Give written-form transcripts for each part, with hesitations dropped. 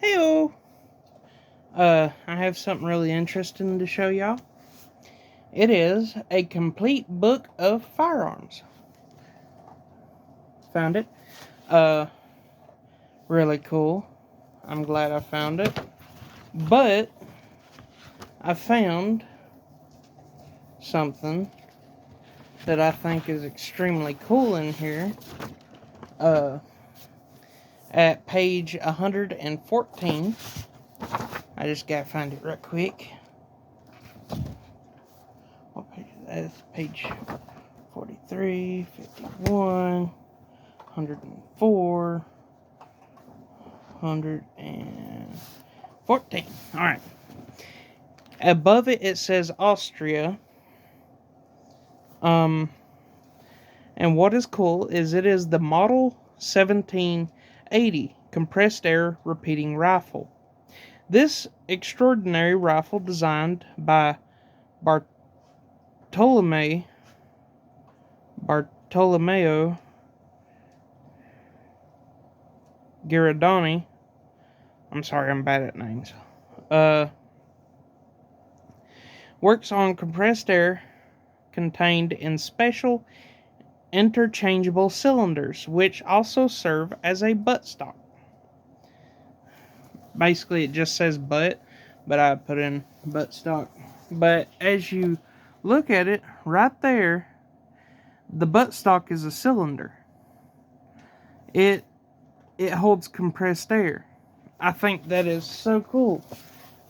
Heyo! I have something really interesting to show y'all. It is a complete book of firearms. Found it. Uh, Really cool. I'm glad I found it. But I found something that I think is extremely cool in here. Uh, at page 114. I just gotta find it right quick. What page is that? It's page 43, 51, 104, 114. Alright. Above it, it says Austria. And what is cool is it is the Model 1780 compressed air repeating rifle. This extraordinary rifle, designed by Bartolomeo Giordani. I'm sorry, I'm bad at names. Works on compressed air contained in special interchangeable cylinders, which also serve as a buttstock. Basically, it just says butt, but I put in buttstock. But as you look at it, right there, the buttstock is a cylinder. It holds compressed air. I think that is so cool,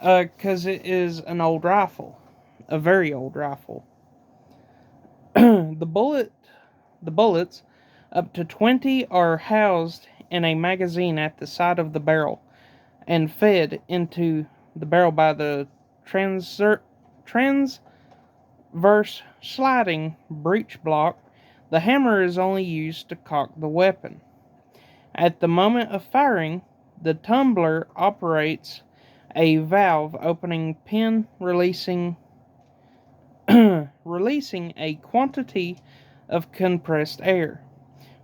because it is an old rifle, a very old rifle. The bullets, up to 20, are housed in a magazine at the side of the barrel and fed into the barrel by the transverse sliding breech block. The hammer is only used to cock the weapon. At the moment of firing, the tumbler operates a valve opening pin, releasing a quantity of compressed air,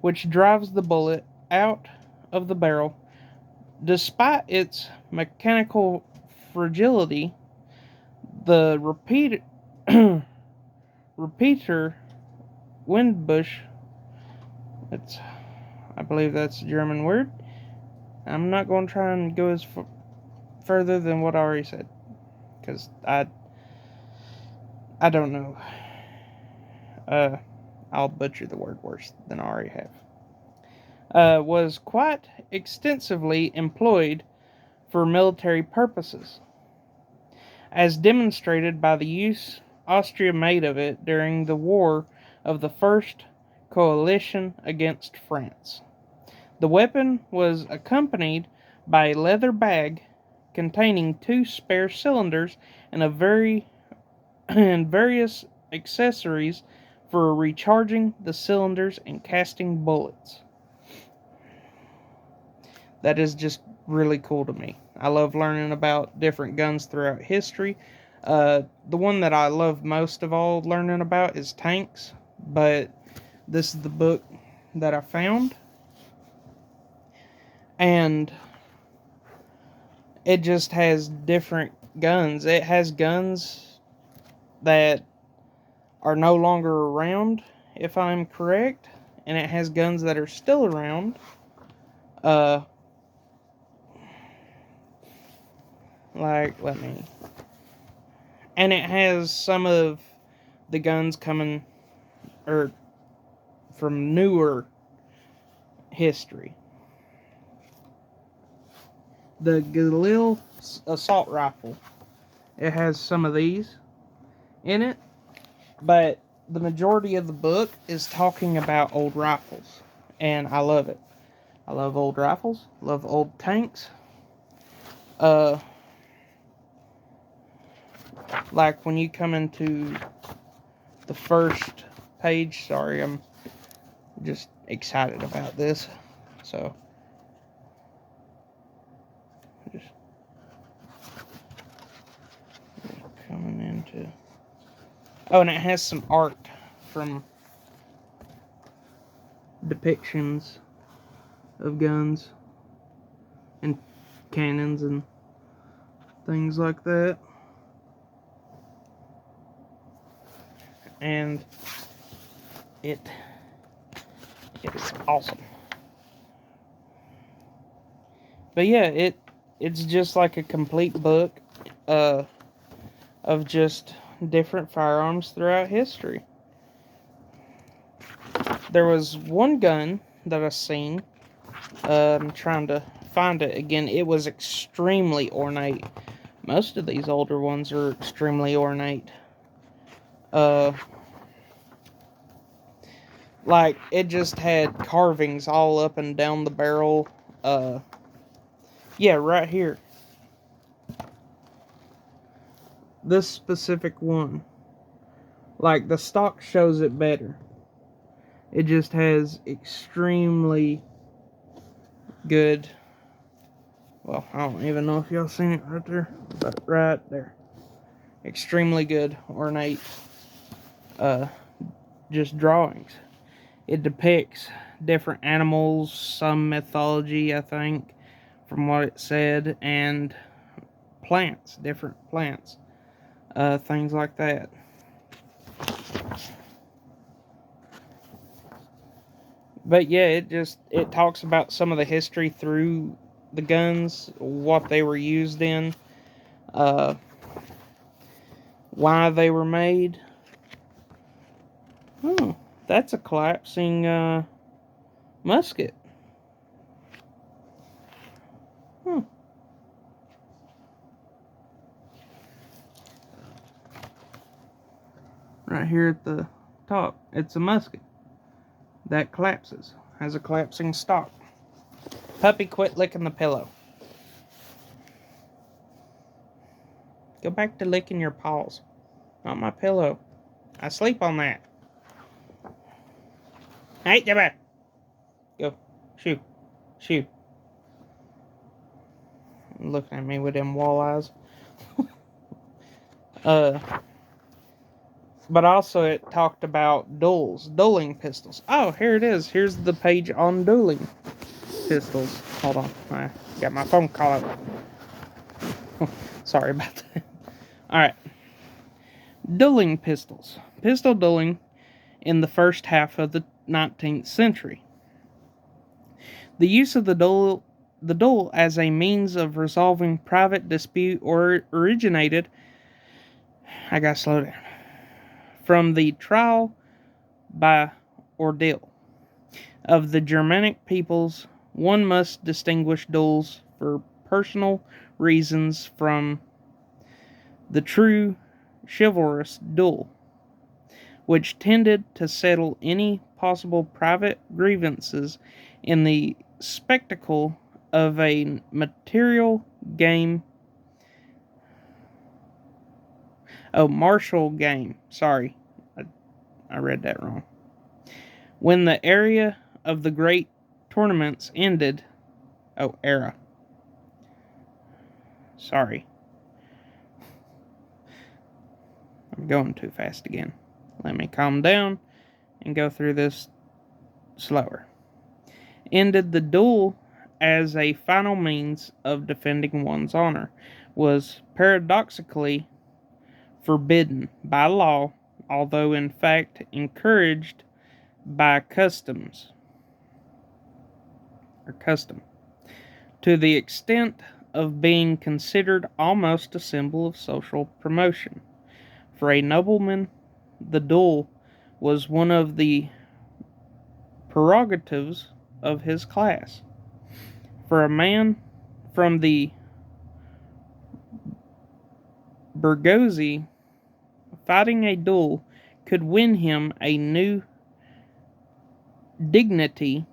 which drives the bullet out of the barrel. Despite its mechanical fragility, the repeater windbush, I believe that's a German word. I'm not going to try and go as further than what I already said, because I don't know. I'll butcher the word worse than I already have. Was quite extensively employed for military purposes, as demonstrated by the use Austria made of it during the War of the First Coalition against France. The weapon was accompanied by a leather bag containing 2 spare cylinders and various accessories for recharging the cylinders and casting bullets. That is just really cool to me. I love learning about different guns throughout history. The one that I love most of all learning about is tanks, but this is the book that I found. And it just has different guns. It has guns that are no longer around, if I'm correct, and it has guns that are still around. And it has some of the guns coming from newer history. The Galil assault rifle, it has some of these in it, but the majority of the book is talking about old rifles, and I love it. I love old rifles, love old tanks. Like when you come into the first page, sorry, I'm just excited about this, so just coming into, oh, and it has some art from depictions of guns and cannons and things like that. And it is awesome. But yeah, it's just like a complete book of just different firearms throughout history. There was one gun that I seen. I'm trying to find it again. It was extremely ornate. Most of these older ones are extremely ornate. Like, it just had carvings all up and down the barrel. Yeah, right here. This specific one. Like, the stock shows it better. It just has extremely good... Well, I don't even know if y'all seen it right there. But right there. Extremely good, ornate, just drawings. It depicts different animals, some mythology, I think, from what it said, and plants, different plants, things like that. But yeah, it talks about some of the history through the guns, what they were used in, why they were made. Oh, that's a collapsing musket. Right here at the top, it's a musket that collapses, has a collapsing stock. Puppy, quit licking the pillow. Go back to licking your paws, not my pillow. I sleep on that. Hey, get back. Go. Shoo. Shoo. Looking at me with them wall eyes. But also it talked about dueling pistols. Oh, here it is. Here's the page on dueling pistols. Hold on. I got my phone call up. Sorry about that. Alright. Dueling pistols. Pistol dueling in the first half of the 19th century. The use of the duel as a means of resolving private dispute originated, I gotta slow down, from the trial by ordeal of the Germanic peoples. One must distinguish duels for personal reasons from the true chivalrous duel, which tended to settle any possible private grievances in the spectacle of a material game. Oh, martial game. Sorry, I read that wrong. When the era of the great tournaments ended. Oh, era. Sorry. I'm going too fast again. Let me calm down and go through this slower. Ended the duel as a final means of defending one's honor was paradoxically forbidden by law, although in fact encouraged by custom, to the extent of being considered almost a symbol of social promotion. For a nobleman, the duel was one of the prerogatives of his class. For a man from the bourgeoisie, fighting a duel could win him a new dignity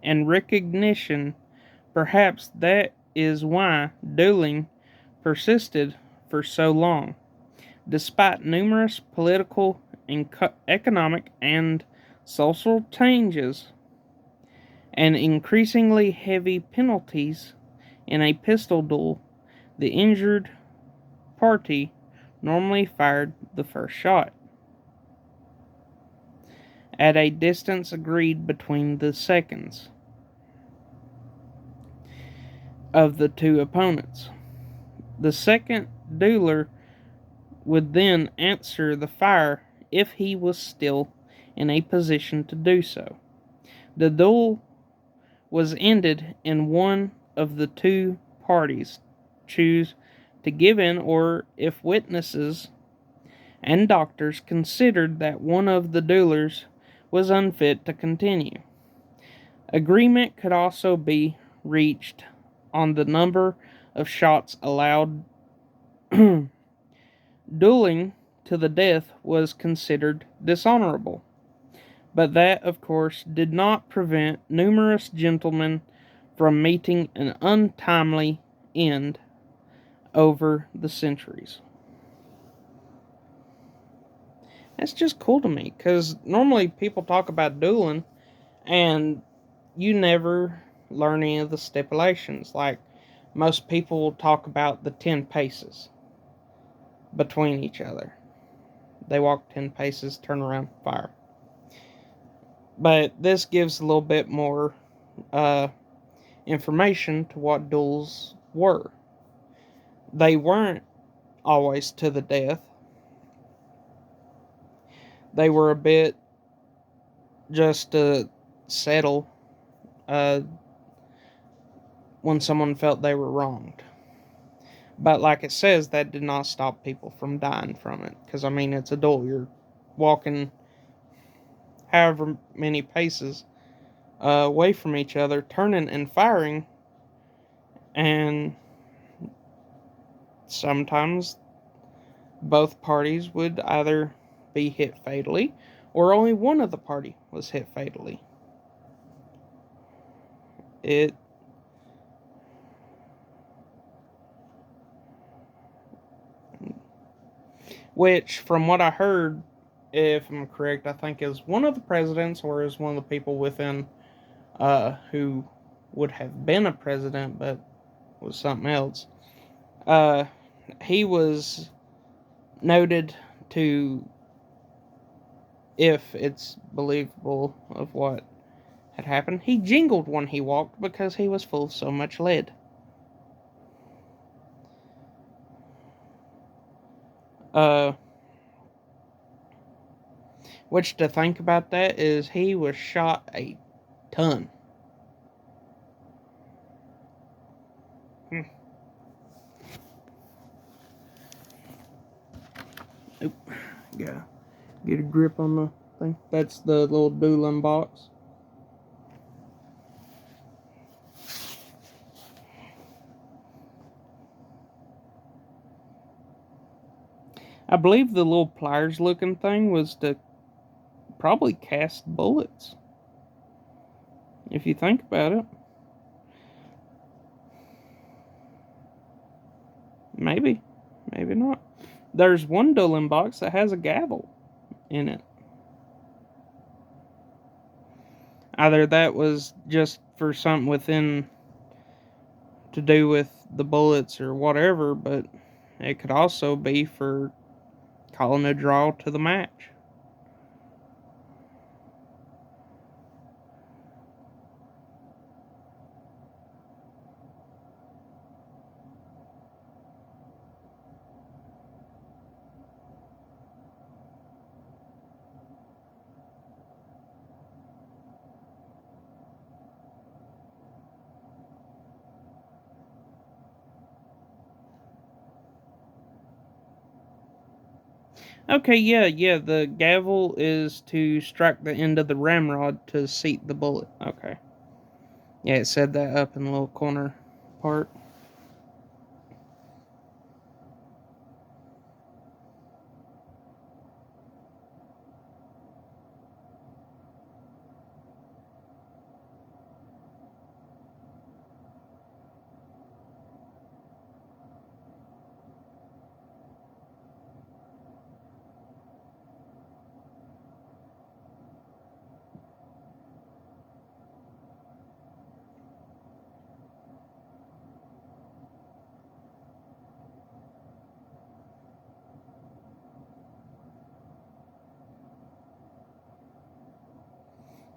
and recognition. Perhaps that is why dueling persisted for so long, despite numerous political, economic, and social changes, and increasingly heavy penalties. In a pistol duel, the injured party normally fired the first shot at a distance agreed between the seconds. of the two opponents. The second dueler would then answer the fire if he was still in a position to do so. The duel was ended and one of the two parties choose to give in, or if witnesses and doctors considered that one of the duelers was unfit to continue. Agreement could also be reached on the number of shots allowed. Dueling to the death was considered dishonorable, but that, of course, did not prevent numerous gentlemen from meeting an untimely end over the centuries. That's just cool to me, because normally people talk about dueling and you never learn any of the stipulations. Like, most people talk about the 10 paces between each other. They walk 10 paces, turn around, fire. But this gives a little bit more information to what duels were. They weren't always to the death. They were a bit just to settle when someone felt they were wronged. But like it says, that did not stop people from dying from it. Because, I mean, it's a duel. You're walking however many paces away from each other, turning and firing. And sometimes both parties would either be hit fatally, or only one of the party was hit fatally. It Which, from what I heard, if I'm correct, I think is one of the presidents, or is one of the people within who would have been a president but was something else. Uh, he was noted to, if it's believable of what had happened, he jingled when he walked because he was full of so much lead. Uh, which, to think about that, is he was shot a ton. Hmm. Oop. Yeah. Get a grip on the thing. That's the little dueling box. I believe the little pliers looking thing was to probably cast bullets. If you think about it. Maybe. Maybe not. There's one dueling box that has a gavel in it. Either that was just for something within to do with the bullets or whatever, but it could also be for calling a draw to the match. Okay, yeah, the gavel is to strike the end of the ramrod to seat the bullet. Okay. Yeah, it said that up in the little corner part.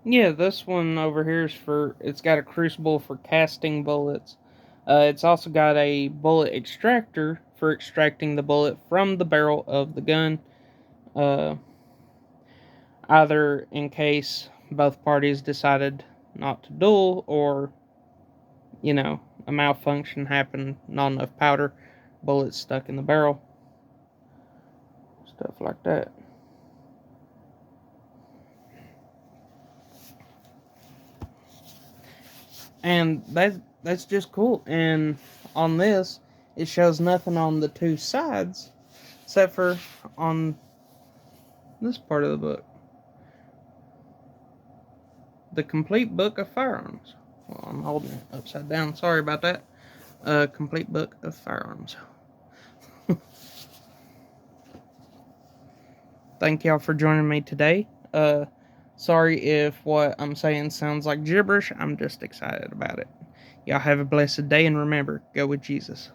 Yeah, this one over here is for, it's got a crucible for casting bullets. It's also got a bullet extractor for extracting the bullet from the barrel of the gun, uh, either in case both parties decided not to duel, or, a malfunction happened, not enough powder, bullets stuck in the barrel, stuff like that. And that's just cool. And on this, it shows nothing on the two sides, except for on this part of the book, the complete book of firearms. Well, I'm holding it upside down. Sorry about that. Complete book of firearms. Thank y'all for joining me today. Sorry if what I'm saying sounds like gibberish. I'm just excited about it. Y'all have a blessed day, and remember, go with Jesus.